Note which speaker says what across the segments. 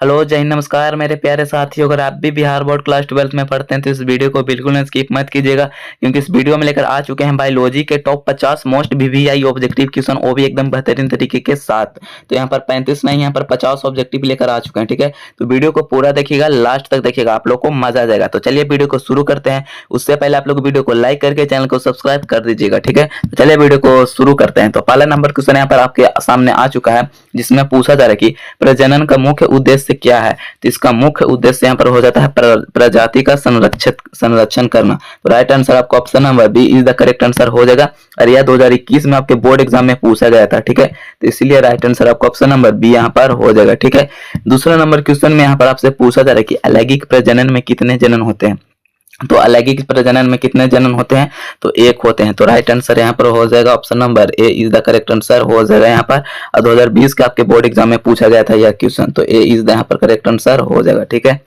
Speaker 1: Hello जय हिंद नमस्कार मेरे प्यारे साथियों। अगर आप भी बिहार बोर्ड क्लास 12 में पढ़ते हैं तो इस वीडियो को बिल्कुल न स्किप मत कीजिएगा, क्योंकि इस वीडियो में लेकर आ चुके हैं बायोलॉजी के top 50 most VVI objective question, वो भी एकदम बेहतरीन तरीके के साथ। तो यहाँ पर 35 नहीं, यहाँ पर 50 ऑब्जेक्टिव लेकर आ चुके हैं। ठीक है, तो वीडियो को पूरा देखिएगा, लास्ट तक देखिएगा, आप लोग को मजा आ जाएगा। तो चलिए वीडियो को शुरू करते हैं। उससे पहले आप लोग वीडियो को लाइक करके चैनल को सब्सक्राइब कर दीजिएगा। ठीक है, तो चलिए वीडियो को शुरू करते हैं। तो पहला नंबर क्वेश्चन यहाँ पर आपके सामने आ चुका है, जिसमें पूछा जा रहा है कि प्रजनन का मुख्य उद्देश्य क्या है। तो इसका मुख्य उद्देश्य यहाँ पर हो जाता है प्रजाति का संरक्षण करना। तो राइट आंसर आपको option number B is the correct answer हो जाएगा। और यह 2021 में आपके बोर्ड एग्जाम में पूछा गया था। ठीक है, तो इसीलिए राइट आंसर आपको ऑप्शन नंबर बी यहाँ पर हो जाएगा। ठीक है, दूसरा नंबर क्वेश्चन में यहाँ पर आपसे पूछा जा रहा है कि अलैंगिक प्रजनन में कितने जनन होते हैं। तो अलैंगिक प्रजनन में कितने जनन होते हैं, तो एक होते हैं। तो राइट आंसर यहाँ पर हो जाएगा option number A is the correct answer हो जाएगा यहाँ पर। 2020 के आपके बोर्ड एग्जाम में पूछा गया था यह क्वेश्चन, तो ए इज द यहाँ पर करेक्ट आंसर हो जाएगा। ठीक है,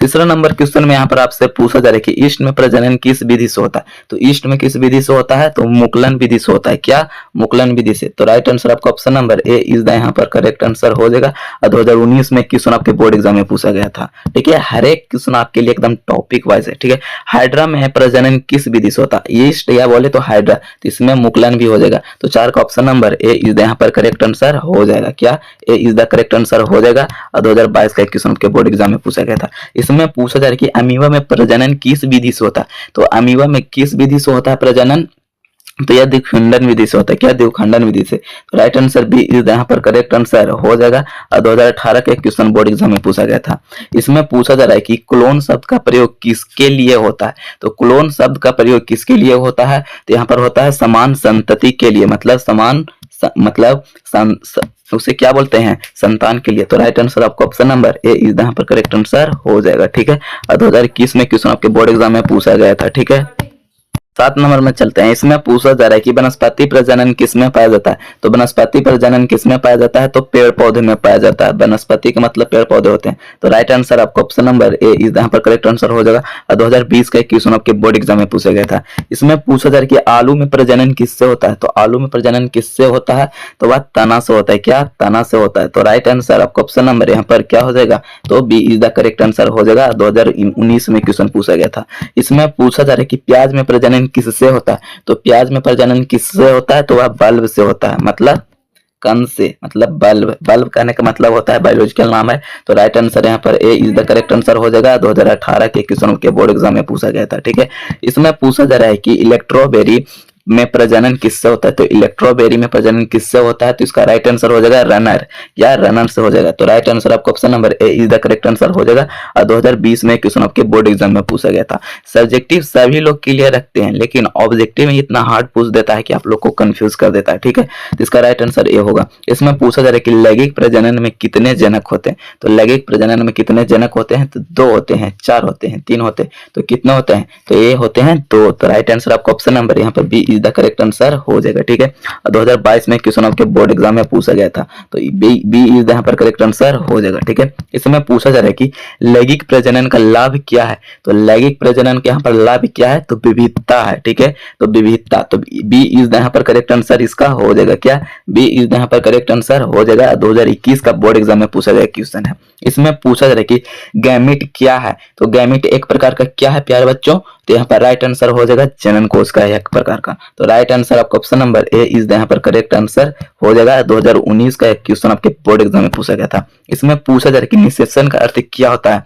Speaker 1: तीसरा नंबर क्वेश्चन में यहाँ पर आपसे पूछा जा रहा है कि ईस्ट में प्रजनन किस विधि से होता है। तो ईस्ट में किस विधि से होता है, तो मुकुलन विधि से होता है। क्या, मुकुलन विधि से। तो राइट आंसर आपका option number A is the यहाँ पर करेक्ट आंसर हो जाएगा। और 2019 में क्वेश्चन आपके बोर्ड एग्जाम में पूछा गया था। ठीक है, हर एक क्वेश्चन आपके लिए एकदम टॉपिक वाइज है। ठीक है, हाइड्रा में प्रजनन किस विधि से होता है, ईस्ट या बोले तो हाइड्रा, तो इसमें मुकुलन भी हो जाएगा। तो 4 का option number A is the यहाँ पर करेक्ट आंसर हो जाएगा। क्या, ए इज द करेक्ट आंसर हो जाएगा। और 2022 का क्वेश्चन आपके बोर्ड एग्जाम में पूछा गया था। इसमें पूछा जा रहा है कि अमीबा में प्रजनन किस विधि से होता है। तो अमीबा में किस विधि से होता है प्रजनन, तो यह द्विखंडन विधि से होता है। क्या, द्विखंडन विधि से। तो राइट आंसर बी इज यहाँ पर करेक्ट आंसर हो जाएगा। और 2018 के क्वेश्चन बोर्ड एग्जाम में पूछा गया था। इसमें पूछा जा रहा है कि क्लोन शब्द का प्रयोग किसके लिए होता है। तो क्लोन शब्द का प्रयोग किसके लिए होता है, तो यहाँ पर होता है समान संतति के लिए, मतलब उसे क्या बोलते हैं, संतान के लिए। तो राइट आंसर आपको ऑप्शन नंबर ए इज यहाँ पर करेक्ट आंसर हो जाएगा। ठीक है, और 2021 में क्वेश्चन आपके बोर्ड एग्जाम में पूछा गया था। ठीक है, 7 नंबर में चलते हैं। इसमें पूछा जा रहा है कि वनस्पति प्रजनन किसमें पाया जाता है। तो वनस्पति प्रजनन किसमें पाया जाता है, तो पेड़ पौधे में पाया जाता है। वनस्पति का मतलब पेड़ पौधे होते हैं। तो राइट आंसर आपको ऑप्शन नंबर ए इस यहाँ पर करेक्ट आंसर हो जाएगा। और 2020 का क्वेश्चन आपके बोर्ड एग्जाम में पूछा गया था। इसमें पूछा जा रहा है कि आलू में प्रजनन किससे होता है। तो आलू में प्रजनन किससे होता है, तो वह तना से होता है। क्या, तना से होता है। तो राइट आंसर आपको ऑप्शन नंबर यहाँ पर क्या हो जाएगा, तो B is the correct answer हो जाएगा। 2019 में क्वेश्चन पूछा गया था। इसमें पूछा जा रहा है कि प्याज में प्रजनन किससे होता है। तो प्याज में प्रजनन किससे होता है, तो वह बल्ब से होता है, मतलब कण से, मतलब बल्ब कहने का मतलब होता है, बायोलॉजिकल नाम है। तो राइट आंसर यहाँ पर ए इज द करेक्ट आंसर हो जाएगा। 2018 के क्वेश्चन के बोर्ड एग्जाम में पूछा गया था। ठीक है, इसमें पूछा जा रहा है कि इलेक्ट्रोबेरी में प्रजनन किससे होता है। तो इलेक्ट्रोबेरी में प्रजनन किससे होता है, तो इसका राइट आंसर हो जाएगा रनर, या रनर से हो जाएगा। तो राइट आंसर आपको option number A is the correct answer हो जाएगा। और 2020 में क्वेश्चन आपके बोर्ड एग्जाम में पूछा गया था। सब्जेक्टिव सभी लोग क्लियर रखते हैं, लेकिन ऑब्जेक्टिव में इतना हार्ड पूछ देता है कि आप लोग को कंफ्यूज कर देता है। ठीक है, तो इसका राइट आंसर ए होगा। इसमें पूछा जा रहा है कि लैंगिक प्रजनन में कितने जनक होते हैं। तो लैंगिक प्रजनन में कितने जनक होते हैं, तो 2 होते हैं, 4 होते हैं, 3 होते हैं। तो कितने होते हैं, तो ये होते हैं 2। तो राइट आंसर आपका ऑप्शन नंबर यहाँ पर B is the correct answer हो जाएगा। ठीक है, 2022 में क्वेश्चन आपके बोर्ड एग्जाम में पूछा गया था। तो बी इज यहाँ पर करेक्ट आंसर हो जाएगा। ठीक है, इसमें पूछा जा रहा है कि लैंगिक प्रजनन का लाभ क्या है। तो लैंगिक प्रजनन के यहाँ पर लाभ क्या है, तो विविधता है। ठीक है, तो विविधता, तो बी इज यहाँ पर करेक्ट आंसर इसका हो जाएगा। क्या, बी इज यहाँ पर करेक्ट आंसर हो जाएगा। 2021 का बोर्ड एग्जाम में पूछा गया क्वेश्चन है। इसमें पूछा जा रहा है कि गैमीट क्या है। तो गैमीट एक प्रकार का क्या है प्यारे बच्चों, तो यहाँ पर राइट आंसर हो जाएगा जनन कोष का एक प्रकार का। तो राइट आंसर आपका ऑप्शन नंबर ए इज यहाँ पर करेक्ट आंसर हो जाएगा। 2019 का एक क्वेश्चन आपके बोर्ड एग्जाम में पूछा गया था। इसमें पूछा जा रहा है कि निषेचन का अर्थ क्या होता है।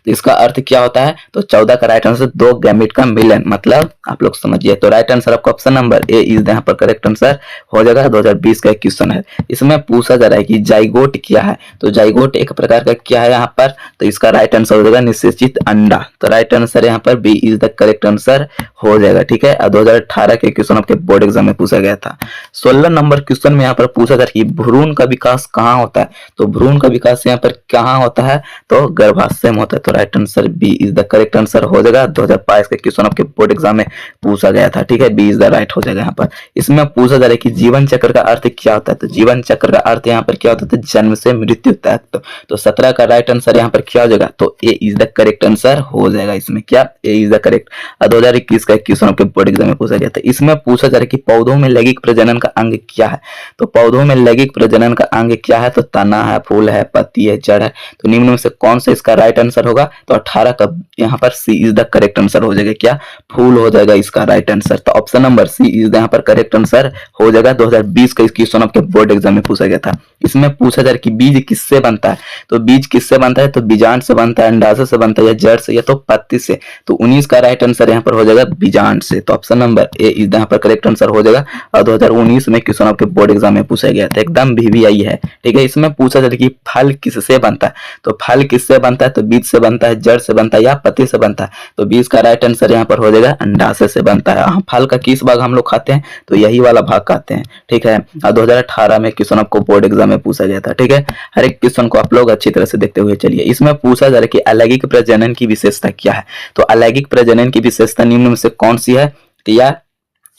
Speaker 1: तो इसका अर्थ क्या होता है, तो 14 का राइट आंसर 2 गैमेट का मिलन, मतलब आप लोग समझिए। तो राइट आंसर आपका ऑप्शन नंबर ए इज यहाँ पर करेक्ट आंसर हो जाएगा। 2020 का क्वेश्चन है। इसमें पूछा जा रहा है कि जाइगोट क्या है। तो जाइगोट एक प्रकार का क्या है यहाँ पर, तो इसका राइट आंसर हो जाएगा निषेचित अंडा। तो राइट आंसर यहाँ पर B is the correct answer हो जाएगा। ठीक है, 2018 के क्वेश्चन आपके बोर्ड एग्जाम में पूछा गया था। 16 नंबर क्वेश्चन में यहाँ पर पूछा जा रहा है कि भ्रूण का विकास कहाँ होता है। तो भ्रूण का विकास यहाँ पर कहाँ होता है, तो गर्भाशय में होता है, तो right answer B is the correct answer हो जाएगा। 2022 का क्वेश्चन आपके बोर्ड एग्जाम में पूछा गया था, ठीक है, बी इज द राइट हो जाएगा यहाँ पर। इसमें पूछा जा रहा है कि जीवन चक्र का अर्थ क्या होता है, तो जीवन चक्र का अर्थ यहाँ पर क्या होता है, जन्म से मृत्यु तक। तो 17 का राइट आंसर यहाँ पर क्या हो जाएगा, तो ए इज द करेक्ट आंसर हो जाएगा इसमें, क्या ए इज द करेक्ट। 2021 का क्वेश्चन आपके बोर्ड एग्जाम में पूछा गया था। इसमें पूछा जा रहा है कि पौधों में लैंगिक प्रजनन का अंग क्या है, तो पौधों में लैंगिक प्रजनन का अंग क्या है, तो तना है, फूल है, पत्ती है, जड़ है। तो निम्न में से कौन सा इसका राइट आंसर होगा, तो 18 का यहाँ पर सी इज द करेक्ट आंसर हो जाएगा, क्या फूल हो जाएगा इसका राइट आंसर। तो ऑप्शन नंबर सी इज यहाँ पर करेक्ट आंसर हो जाएगा। 2020 का क्वेश्चन आपके बोर्ड एग्जाम में पूछा गया था। इसमें पूछा जा रहा है कि बीज किससे बनता है, तो बीज किससे बनता है, तो बीजांड से बनता है, अंडाशय से बनता है, या जड़ से, या तो पत्ती से। तो 19 का राइट आंसर यहाँ पर हो जाएगा बीजांड से। तो ऑप्शन नंबर ए इज यहाँ पर करेक्ट आंसर हो जाएगा। और 2019 में क्वेश्चन आपके बोर्ड एग्जाम में पूछा गया था, एकदम VVI है, ठीक है। इसमें पूछा जा रहा है कि फल किससे बनता है, तो फल किससे बनता है, तो बीज से बनता है, जड़ से बनता है, या पत्ती से बनता है। तो बीज का राइट आंसर यहाँ पर हो जाएगा अंडाशय से बनता है। फल का किस भाग हम लोग खाते हैं, तो यही वाला भाग खाते हैं, ठीक है। और 2018 में क्वेश्चन आपको बोर्ड एग्जाम में पूछा गया था, ठीक है। हर एक क्वेश्चन को आप लोग अच्छी तरह से देखते हुए चलिए। इसमें पूछा जा रहा है कि अलैंगिक प्रजनन की विशेषता क्या है, तो अलैंगिक प्रजनन की विशेषता निम्न में से कौन सी है, तो यह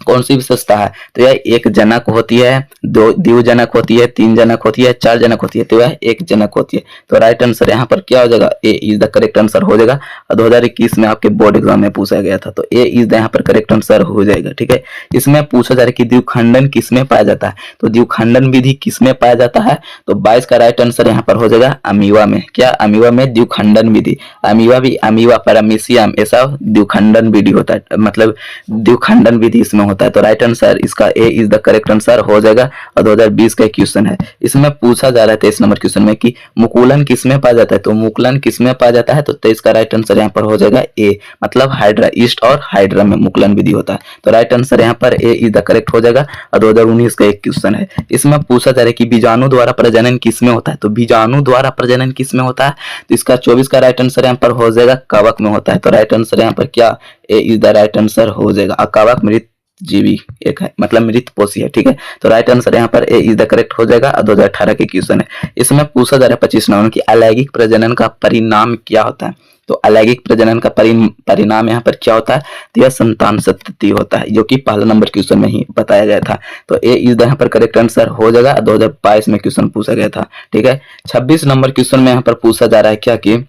Speaker 1: कौन सी विशेषता है, तो यह एक जनक होती है, दो द्विजनक होती है, तीन जनक होती है, चार जनक होती है, तो यह एक जनक होती है। तो राइट आंसर यहाँ पर क्या हो जाएगा, ए इज द करेक्ट आंसर हो जाएगा। 2021 में आपके बोर्ड एग्जाम में पूछा गया था, तो ए इज द यहाँ पर करेक्ट आंसर हो जाएगा, ठीक है। इसमें पूछा जा रहा है कि द्विखंडन किसमें पाया जाता है, तो द्विखंडन विधि किसमें पाया जाता है, तो 22 का राइट आंसर यहाँ पर हो जाएगा अमीबा में, क्या अमीबा में द्विखंडन विधि। अमीबा भी अमीबा पैरामीशियम ऐसा द्विखंडन विधि होता है, मतलब द्विखंडन विधि इसमें होता है। तो राइट आंसर इसका ए इज द करेक्ट आंसर हो जाएगा। और 2020 का क्वेश्चन है। इसमें पूछा जा रहा है 23 नंबर क्वेश्चन में कि मुकुलन किसमें पाया जाता है, तो मुकुलन किसमें पाया जाता है, तो 23 का राइट आंसर यहाँ पर हो जाएगा ए, मतलब हाइड्रा, ईस्ट और हाइड्रा में मुकुलन विधि होता है। तो राइट आंसर यहाँ पर ए इज द करेक्ट हो जाएगा। और 2019 का एक क्वेश्चन है। इसमें पूछा जा रहा है कि बीजाणु द्वारा प्रजनन किसमें होता है, तो बीजाणु द्वारा प्रजनन किसमें होता है, तो इसका 24 का राइट आंसर यहाँ पर हो जाएगा कवक में होता है। तो राइट आंसर यहाँ पर क्या ए इज द राइट आंसर हो जाएगा। कवक मृत जीवी एक है, मतलब मृत पोषी है, ठीक है। तो राइट आंसर यहाँ पर ए इज द करेक्ट हो जाएगा। 2018 के क्वेश्चन है। इसमें पूछा जा रहा है 25 नंबर की अलैंगिक प्रजनन का परिणाम क्या होता है, तो अलैंगिक प्रजनन का परिणाम यहाँ पर क्या होता है, तो यह संतान संतति होता है, जो कि पहला नंबर क्वेश्चन में ही बताया गया था। तो ए इज यहाँ पर करेक्ट आंसर हो जाएगा। 2022 में क्वेश्चन पूछा गया था, ठीक है। 26 नंबर क्वेश्चन में यहाँ पर पूछा जा रहा है क्या कि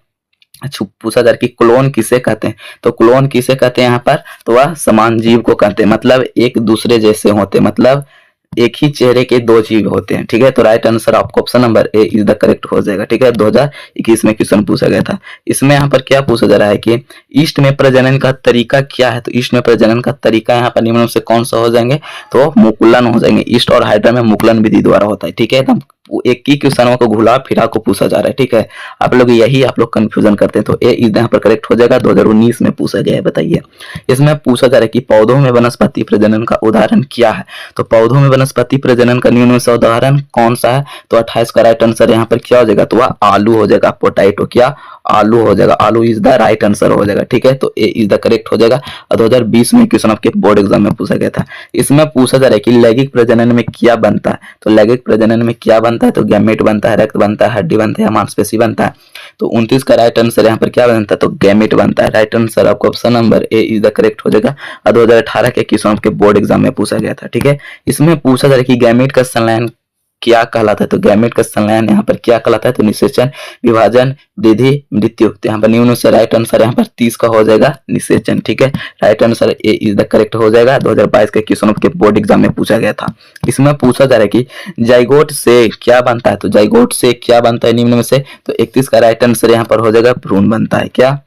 Speaker 1: पूछा जा रहा है कि क्लोन किसे कहते हैं, तो क्लोन किसे कहते हैं यहाँ पर, तो वह समान जीव को कहते हैं, मतलब एक दूसरे जैसे होते हैं, मतलब एक ही चेहरे के दो जीव होते हैं, ठीक है। तो राइट आंसर आपको option number A is the correct हो जाएगा, ठीक है। 2021 में क्वेश्चन पूछा गया था। इसमें यहाँ पर क्या पूछा जा रहा है कि ईस्ट में प्रजनन का तरीका क्या है, तो ईस्ट में प्रजनन का तरीका यहाँ पर निम्न से कौन सा हो जाएंगे, तो मुकुलन हो जाएंगे। ईस्ट और हाइड्रा में मुकुलन विधि द्वारा होता है, ठीक है। एकदम एक ही क्वेश्चनों को घुला फिरा को पूछा जा रहा है, ठीक है। आप लोग कंफ्यूजन करते हैं। तो ए इज यहाँ पर करेक्ट हो जाएगा। 2019 में पूछा गया है, बताइए। इसमें पूछा जा रहा है कि पौधों में वनस्पति प्रजनन का उदाहरण क्या है, तो पौधों में वनस्पति प्रजनन का निम्न से उदाहरण कौन सा है, तो 28 का राइट आंसर यहाँ पर क्या हो जाएगा, तो वह आलू हो जाएगा, पोटैटो, क्या आलू हो जाएगा, आलू इज द राइट आंसर हो जाएगा, ठीक है। तो ए इज द करेक्ट हो जाएगा। और 2020 में क्वेश्चन आपके बोर्ड एग्जाम में पूछा गया था। इसमें पूछा जा रहा है कि लैंगिक प्रजनन में क्या बनता है, तो लैंगिक प्रजनन में क्या बनता है, तो गैमेट बनता है, रक्त बनता है, हड्डी बनता है, मांसपेशी बनता है। तो 29 का राइट आंसर यहाँ पर क्या बनता है, तो गैमेट बनता है। राइट आंसर आपको option number A is the correct हो जाएगा। और 2018 के क्वेश्चन आपके बोर्ड एग्जाम में पूछा गया था, ठीक है। इसमें पूछा जा रहा है कि गैमेट का संलयन क्या कहलाता है, तो गैमेट का संलयन यहाँ पर क्या कहलाता है, तो निषेचन, विभाजन, वृद्धि, मृत्यु। तो यहाँ पर निम्न से राइट आंसर यहाँ पर 30 का हो जाएगा निषेचन, ठीक है। Right answer A is the correct हो जाएगा। 2022 के क्वेश्चन आपके बोर्ड एग्जाम में पूछा गया था। इसमें पूछा जा रहा है कि जाइगोट से क्या बनता है, तो जाइगोट से क्या बनता है निम्न में से, तो 31 का राइट आंसर यहाँ पर हो जाएगा भ्रूण बनता है, क्या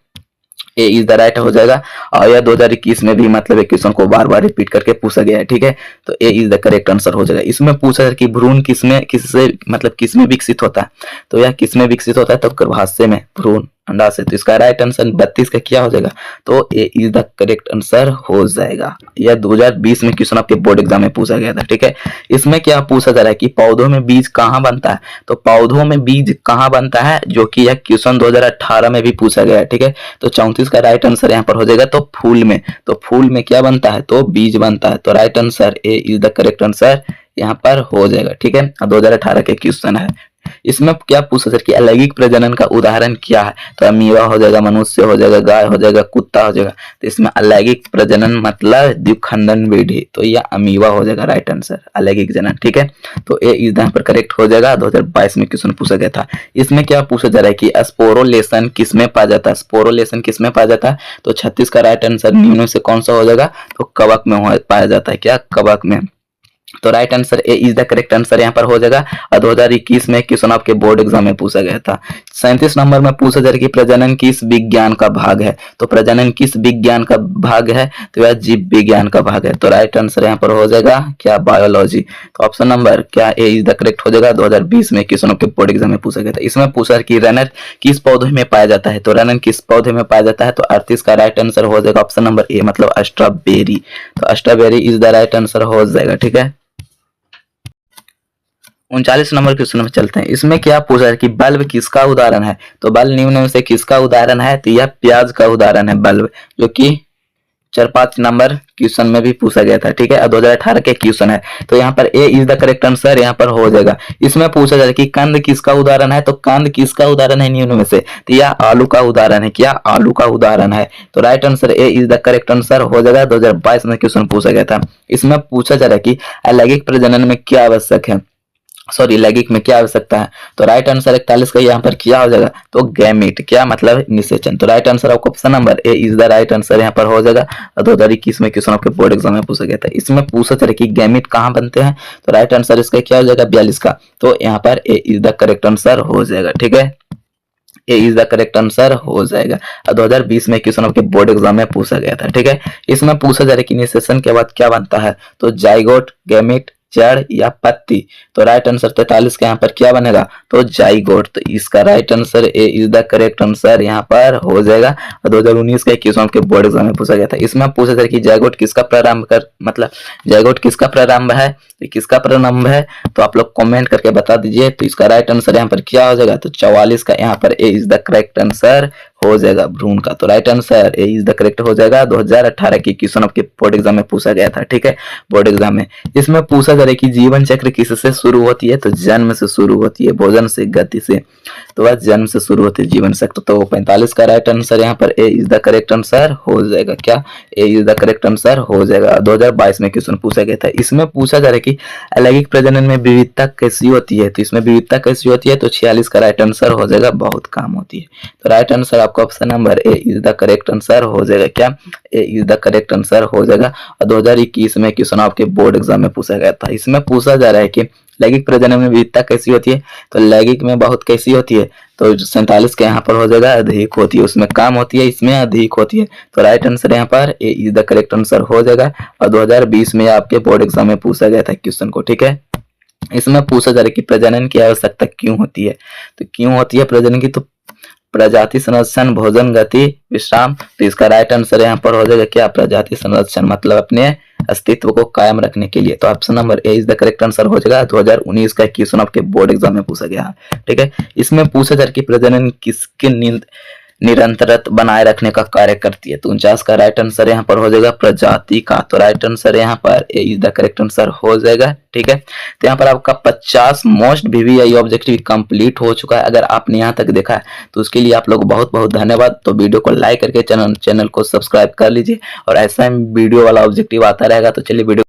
Speaker 1: ए इज द राइट हो जाएगा। और यह 2021 में भी मतलब एक क्वेश्चन को बार बार रिपीट करके पूछा गया है, ठीक है। तो ए इज द करेक्ट आंसर हो जाएगा। इसमें पूछा है कि भ्रूण किसमें विकसित होता है, तो यह किसमें विकसित होता है, तो गर्भाशय में, भ्रूण अंडा से। तो इसका राइट आंसर 32 का क्या हो जाएगा, तो ए इज द करेक्ट आंसर हो जाएगा। यह 2020 में क्वेश्चन आपके बोर्ड एग्जाम में पूछा गया था, ठीक है। इसमें क्या पूछा जा रहा है कि पौधों में बीज कहाँ बनता है, तो पौधों में बीज कहाँ बनता है, जो कि यह क्वेश्चन 2018 में भी पूछा गया है, ठीक है। तो 34 का राइट आंसर यहाँ पर हो जाएगा, तो फूल में। तो फूल में क्या बनता है, तो बीज बनता है। तो right answer A is the correct answer यहाँ पर हो जाएगा, ठीक है। 2018 के क्वेश्चन है। इसमें क्या पूछा सर कि अलैंगिक प्रजनन का उदाहरण क्या है, तो अमीबा हो जाएगा, मनुष्य हो जाएगा, गाय हो जाएगा, कुत्ता हो जाएगा। तो इसमें अलैंगिक प्रजनन मतलब द्विखंडन विधि, तो यह अमीबा हो जाएगा राइट आंसर, अलैंगिक जनन, ठीक है। तो ए इस यहाँ पर करेक्ट हो जाएगा। 2022 में क्वेश्चन पूछा गया था। इसमें क्या पूछा जा रहा है कि स्पोरोलेशन किसमें पाया जाता है, स्पोरोलेशन किसमें पाया जाता है, तो 36 का राइट आंसर निम्न में से कौन सा हो जाएगा, तो कवक में पाया जाता है, क्या कवक में। तो right answer A is the correct answer यहाँ पर हो जाएगा। और 2021 में क्वेश्चन आपके बोर्ड एग्जाम में पूछा गया था। 37 नंबर में पूछा जा रहा है कि प्रजनन किस विज्ञान का भाग है, तो प्रजनन किस विज्ञान का भाग है, तो यह जीव विज्ञान का भाग है। तो राइट आंसर यहाँ पर हो जाएगा क्या, बायोलॉजी। तो ऑप्शन नंबर क्या ए इज द करेक्ट हो जाएगा। 2020 में क्वेश्चन आपके बोर्ड एग्जाम में पूछा गया था। इसमें पूछा कि रनर किस पौधे में पाया जाता है, तो रनर किस पौधे में पाया जाता है, तो 38 का राइट आंसर हो जाएगा ऑप्शन नंबर ए, मतलब स्ट्रॉबेरी। तो strawberry is the right answer हो जाएगा, ठीक है। 39 नंबर क्वेश्चन में चलते हैं। इसमें क्या पूछा है कि बल्ब किसका उदाहरण है, तो बल्ब निम्न में से किसका उदाहरण है, तो यह प्याज का उदाहरण है बल्ब, जो कि 4-5 नंबर क्वेश्चन में भी पूछा गया था, ठीक है। 2018 के क्वेश्चन है। तो यहाँ पर ए इज द करेक्ट आंसर यहाँ पर हो जाएगा। इसमें पूछा जाए कि कंद किसका उदाहरण है, तो कंद किसका उदाहरण है निम्न में से, तो यह आलू का उदाहरण है, क्या आलू का उदाहरण है। तो right answer A is the correct answer हो जाएगा। 2022 में क्वेश्चन पूछा गया था। इसमें पूछा जा रहा है कि अलैंगिक प्रजनन में क्या आवश्यक है, सॉरी लैंगिक में क्या आवश्यकता है, तो राइट आंसर 41 का यहाँ पर क्या हो जाएगा, तो गैमेट, क्या मतलब निषेचन। तो राइट आंसर आपको option number A is the right answer यहाँ पर हो जाएगा। 2021 में क्वेश्चन आपके बोर्ड एग्जाम में पूछा गया था। इसमें पूछा था कि गैमेट कहाँ बनते हैं, तो राइट आंसर इसका क्या हो जाएगा 42 का। तो यहाँ पर ए इज द करेक्ट आंसर हो जाएगा, ठीक है। ए इज द करेक्ट आंसर हो जाएगा। 2020 में क्वेश्चन आपके बोर्ड एग्जाम में पूछा गया था, ठीक है। इसमें पूछा जा रहा है कि निषेचन के बाद क्या बनता है, तो जाइगोट, गैमेट, जड़ या पत्ती। तो राइट आंसर 43 के यहाँ पर क्या बनेगा, तो जाइगोट। तो इसका right answer A is the correct answer यहाँ पर हो जाएगा। 2019 के क्वेश्चन आपके बोर्ड एग्जाम में पूछा गया था। इसमें पूछा था कि जाइगोट किसका प्रारंभ कर, मतलब जाइगोट किसका प्रारंभ है, किसका प्रारंभ है, तो आप लोग कमेंट करके बता दीजिए। तो इसका राइट आंसर यहाँ पर क्या हो जाएगा, तो 44 का यहाँ पर ए इज द करेक्ट आंसर हो जाएगा भ्रूण का। तो right answer A is the correct हो जाएगा। 2018 की क्वेश्चन आपके बोर्ड एग्जाम में पूछा गया था, ठीक है, बोर्ड एग्जाम में। इसमें पूछा जा रहा है कि जीवन चक्र किससे शुरू होती है, तो जन्म से शुरू होती है, भोजन से, गति से। तो वह जन्म से शुरू होती है जीवन चक्र। तो 45 का राइट आंसर यहाँ पर ए इज द करेक्ट आंसर हो जाएगा, क्या ए इज द करेक्ट आंसर हो जाएगा। 2022 में क्वेश्चन पूछा गया था। इसमें पूछा जा रहा है कि अलैंगिक प्रजनन में विविधता कैसी होती है, तो इसमें विविधता कैसी होती है, तो 46 का राइट आंसर हो जाएगा, बहुत कम होती है। तो राइट आंसर आपका option number A is the correct answer हो जाएगा, क्या ए इज द करेक्ट आंसर हो जाएगा। और 2021 में क्वेश्चन आपके बोर्ड एग्जाम में पूछा गया था। इसमें पूछा जा रहा है कि लैंगिक प्रजनन में विविधता कैसी होती है, तो लैंगिक में बहुत कैसी होती है, तो 47 के यहाँ पर हो जाएगा अधिक होती है, उसमें कम होती है, इसमें अधिक होती है। तो राइट आंसर यहाँ पर ए इज द करेक्ट आंसर हो जाएगा। और 2020 में आपके बोर्ड एग्जाम में पूछा गया था क्वेश्चन को, ठीक है। इसमें पूछा जा रहा है कि प्रजनन की आवश्यकता क्यों होती है, तो क्यों होती है प्रजनन की, तो प्रजाति संरक्षण, भोजन, गति, विश्राम। तो इसका राइट आंसर यहाँ पर हो जाएगा क्या, प्रजाति संरक्षण, मतलब अपने अस्तित्व को कायम रखने के लिए। तो option number A is the correct answer हो जाएगा। 2019 का क्वेश्चन आपके बोर्ड एग्जाम में पूछा गया है, ठीक है। इसमें पूछा जा रहा है कि प्रजनन किसके निरंतरता बनाए रखने का कार्य करती है, तो 49 का राइट आंसर यहाँ पर हो जाएगा प्रजाति का। तो राइट आंसर यहाँ पर ए इज द करेक्ट आंसर हो जाएगा, ठीक है। तो यहाँ पर आपका 50 मोस्ट VVI ऑब्जेक्टिव कंप्लीट हो चुका है। अगर आपने यहाँ तक देखा है तो उसके लिए आप लोग बहुत बहुत धन्यवाद। तो वीडियो को लाइक करके चैनल को सब्सक्राइब कर लीजिए और ऐसा वीडियो वाला ऑब्जेक्टिव आता रहेगा। तो चलिए वीडियो